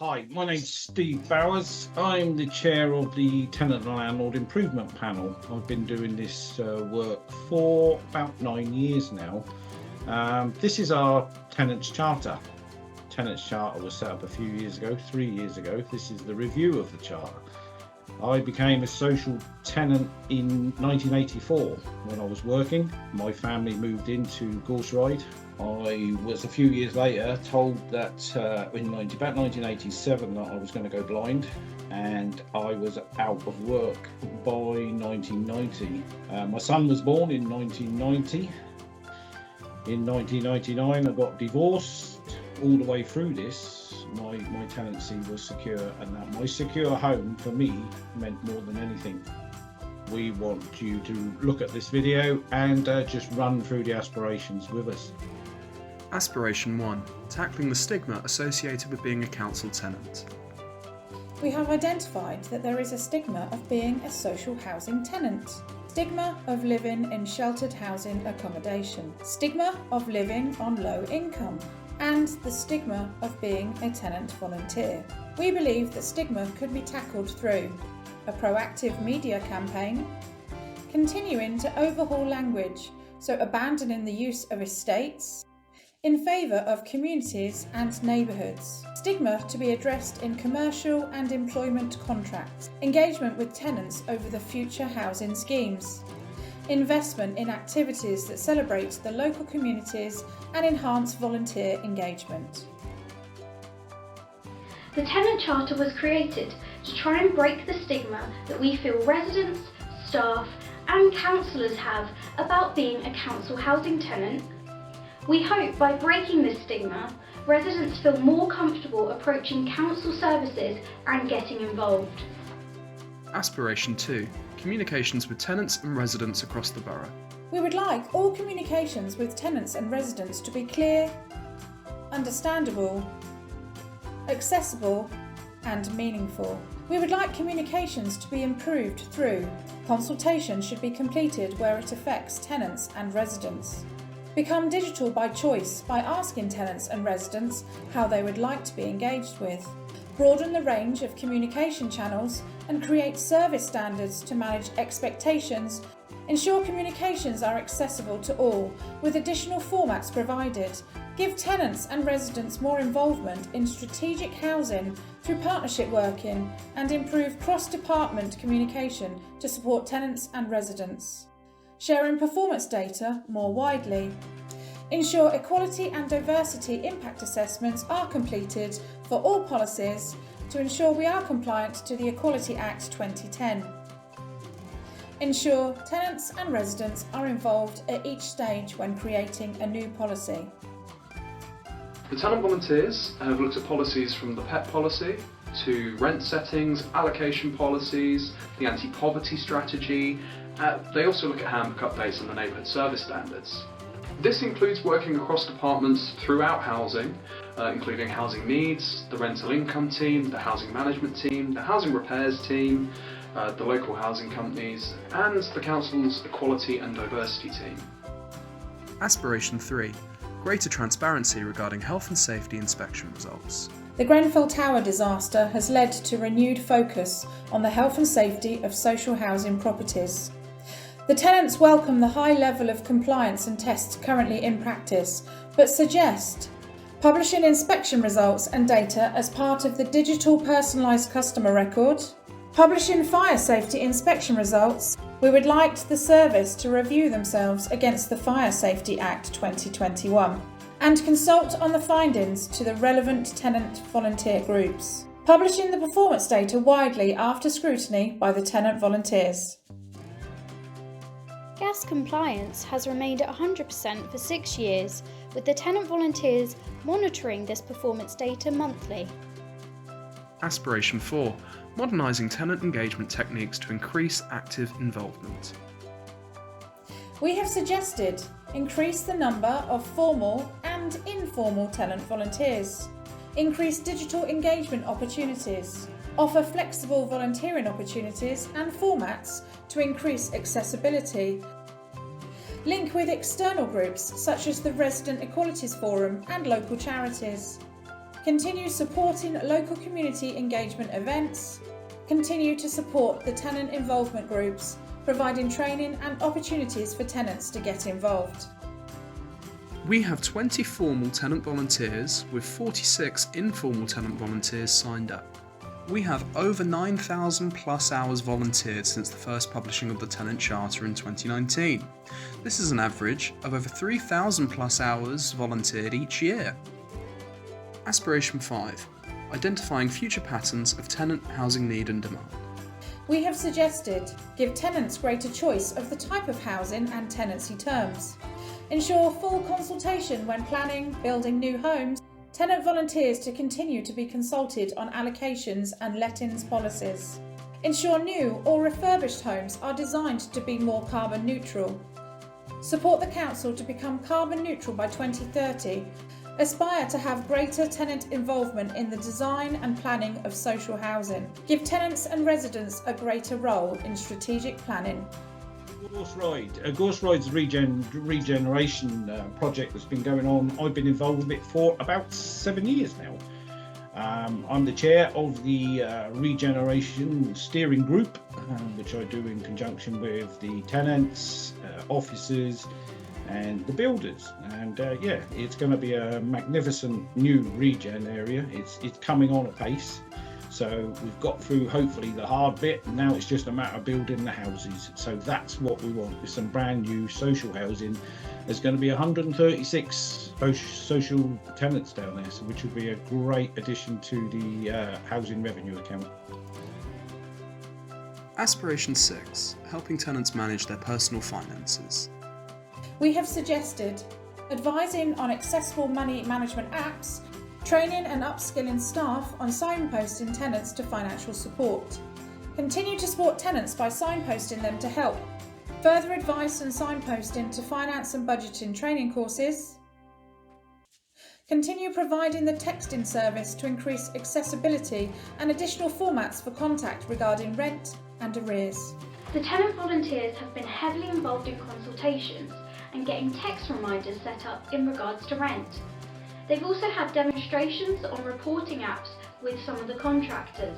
Hi, my name's Steve Bowers. I'm the chair of the Tenant and Landlord Improvement Panel. I've been doing this work for about 9 years now. This is our Tenants Charter. Tenants Charter was set up a few years ago, 3 years ago. This is the review of the Charter. I became a social tenant in 1984 when I was working. My family moved into Gorse Ride. I was a few years later told that about 1987 that I was going to go blind, and I was out of work by 1990. My son was born in 1990. In 1999 I got divorced. All the way through this, my tenancy was secure, and that my secure home for me meant more than anything. We want you to look at this video and just run through the aspirations with us. Aspiration 1. Tackling the stigma associated with being a council tenant. We have identified that there is a stigma of being a social housing tenant. Stigma of living in sheltered housing accommodation. Stigma of living on low income. And the stigma of being a tenant volunteer. We believe that stigma could be tackled through a proactive media campaign, continuing to overhaul language, so abandoning the use of estates, in favour of communities and neighbourhoods. Stigma to be addressed in commercial and employment contracts. Engagement with tenants over the future housing schemes. Investment in activities that celebrate the local communities and enhance volunteer engagement. The Tenant Charter was created to try and break the stigma that we feel residents, staff and councillors have about being a council housing tenant. We hope by breaking this stigma, residents feel more comfortable approaching council services and getting involved. Aspiration 2. Communications with tenants and residents across the borough. We would like all communications with tenants and residents to be clear, understandable, accessible and meaningful. We would like communications to be improved through consultation should be completed where it affects tenants and residents. Become digital by choice by asking tenants and residents how they would like to be engaged with. Broaden the range of communication channels and create service standards to manage expectations. Ensure communications are accessible to all, with additional formats provided. Give tenants and residents more involvement in strategic housing through partnership working, and improve cross-department communication to support tenants and residents. Sharing performance data more widely. Ensure equality and diversity impact assessments are completed for all policies to ensure we are compliant to the Equality Act 2010. Ensure tenants and residents are involved at each stage when creating a new policy. The tenant volunteers have looked at policies from the PEP policy to rent settings, allocation policies, the anti-poverty strategy. They also look at handbook updates and the neighbourhood service standards. This includes working across departments throughout housing, including housing needs, the rental income team, the housing management team, the housing repairs team, the local housing companies, and the council's equality and diversity team. Aspiration 3. Greater transparency regarding health and safety inspection results. The Grenfell Tower disaster has led to renewed focus on the health and safety of social housing properties. The tenants welcome the high level of compliance and tests currently in practice, but suggest publishing inspection results and data as part of the digital personalised customer record, publishing fire safety inspection results. We would like the service to review themselves against the Fire Safety Act 2021 and consult on the findings to the relevant tenant volunteer groups. Publishing the performance data widely after scrutiny by the tenant volunteers. Gas compliance has remained at 100% for 6 years, with the tenant volunteers monitoring this performance data monthly. Aspiration 4. Modernising tenant engagement techniques to increase active involvement. We have suggested increase the number of formal and informal tenant volunteers, increase digital engagement opportunities, offer flexible volunteering opportunities and formats to increase accessibility, link with external groups such as the Resident Equalities Forum and local charities, Continue supporting local community engagement events. Continue to support the tenant involvement groups, providing training and opportunities for tenants to get involved. We have 20 formal tenant volunteers with 46 informal tenant volunteers signed up. We have over 9,000 plus hours volunteered since the first publishing of the Tenant Charter in 2019. This is an average of over 3,000 plus hours volunteered each year. Aspiration 5. Identifying future patterns of tenant housing need and demand. We have suggested give tenants greater choice of the type of housing and tenancy terms. Ensure full consultation when planning, building new homes. Tenant volunteers to continue to be consulted on allocations and lettings policies. Ensure new or refurbished homes are designed to be more carbon neutral. Support the council to become carbon neutral by 2030. Aspire to have greater tenant involvement in the design and planning of social housing. Give tenants and residents a greater role in strategic planning. Gorse Ride's regeneration project that's been going on. I've been involved with it for about 7 years now. I'm the chair of the regeneration steering group, which I do in conjunction with the tenants, officers and the builders. And it's going to be a magnificent new regen area. It's coming on apace. So we've got through hopefully the hard bit, and now it's just a matter of building the houses. So that's what we want, with some brand new social housing. There's going to be 136 social tenants down there, so which will be a great addition to the housing revenue account. Aspiration 6. Helping tenants manage their personal finances. We have suggested advising on accessible money management apps, training and upskilling staff on signposting tenants to financial support. Continue to support tenants by signposting them to help. Further advice and signposting to finance and budgeting training courses. Continue providing the texting service to increase accessibility and additional formats for contact regarding rent and arrears. The tenant volunteers have been heavily involved in consultations and getting text reminders set up in regards to rent. They've also had demonstrations on reporting apps with some of the contractors.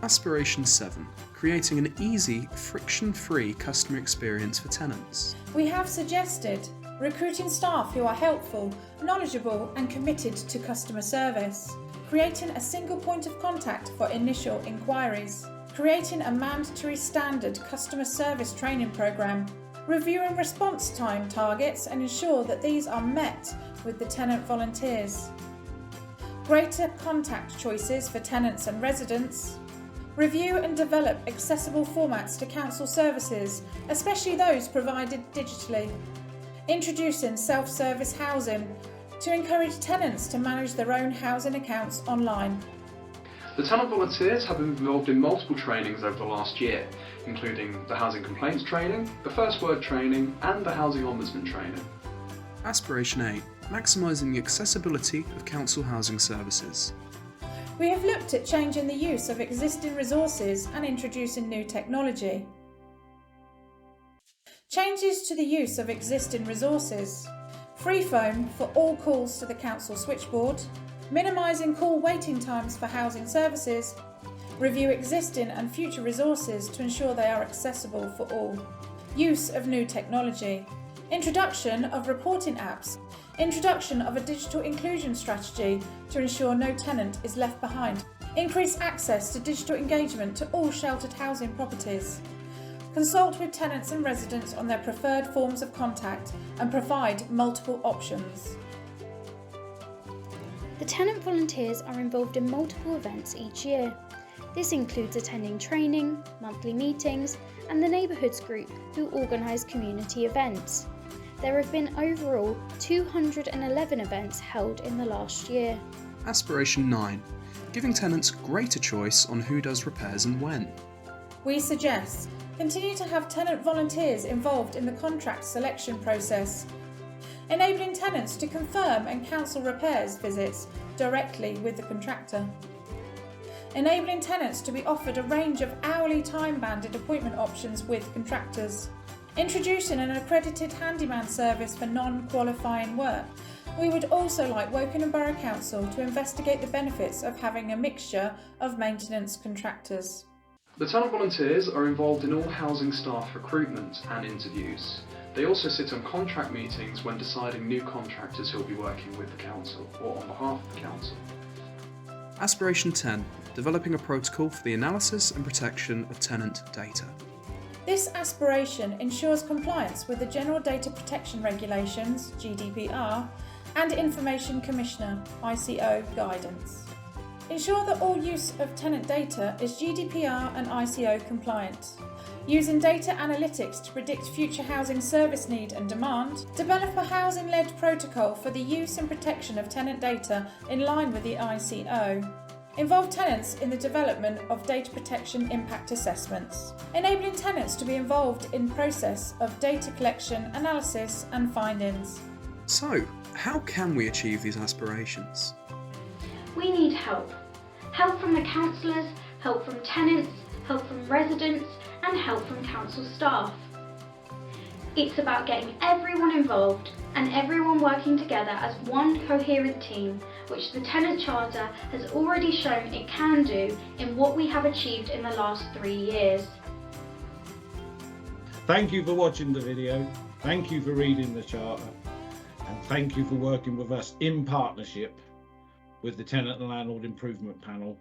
Aspiration 7. Creating an easy, friction-free customer experience for tenants. We have suggested recruiting staff who are helpful, knowledgeable and committed to customer service. Creating a single point of contact for initial inquiries. Creating a mandatory standard customer service training programme. Reviewing response time targets and ensure that these are met with the tenant volunteers. Greater contact choices for tenants and residents. Review and develop accessible formats to council services, especially those provided digitally. Introducing self-service housing to encourage tenants to manage their own housing accounts online. The tenant volunteers have been involved in multiple trainings over the last year, including the housing complaints training, the first word training and the housing ombudsman training. Aspiration 8. Maximising the accessibility of council housing services. We have looked at changing the use of existing resources and introducing new technology. Changes to the use of existing resources. Free phone for all calls to the council switchboard. Minimising call waiting times for housing services. Review existing and future resources to ensure they are accessible for all. Use of new technology. Introduction of reporting apps. Introduction of a digital inclusion strategy to ensure no tenant is left behind. Increase access to digital engagement to all sheltered housing properties. Consult with tenants and residents on their preferred forms of contact and provide multiple options. The tenant volunteers are involved in multiple events each year. This includes attending training, monthly meetings, and the Neighbourhoods Group, who organise community events. There have been overall 211 events held in the last year. Aspiration 9. Giving tenants greater choice on who does repairs and when. We suggest continue to have tenant volunteers involved in the contract selection process, enabling tenants to confirm and cancel repairs visits directly with the contractor. Enabling tenants to be offered a range of hourly time-banded appointment options with contractors. Introducing an accredited handyman service for non-qualifying work. We would also like Wokingham Borough Council to investigate the benefits of having a mixture of maintenance contractors. The tenant volunteers are involved in all housing staff recruitment and interviews. They also sit on contract meetings when deciding new contractors who will be working with the council or on behalf of the council. Aspiration 10. Developing a protocol for the analysis and protection of tenant data. This aspiration ensures compliance with the General Data Protection Regulations (GDPR) and Information Commissioner (ICO) guidance. Ensure that all use of tenant data is GDPR and ICO compliant. Using data analytics to predict future housing service need and demand. Develop a housing-led protocol for the use and protection of tenant data in line with the ICO. Involve tenants in the development of data protection impact assessments. Enabling tenants to be involved in process of data collection, analysis and findings. So, how can we achieve these aspirations? We need help. Help from the councillors, help from tenants, help from residents and help from council staff. It's about getting everyone involved and everyone working together as one coherent team, which the Tenant Charter has already shown it can do in what we have achieved in the last 3 years. Thank you for watching the video, thank you for reading the Charter, and thank you for working with us in partnership with the Tenant and Landlord Improvement Panel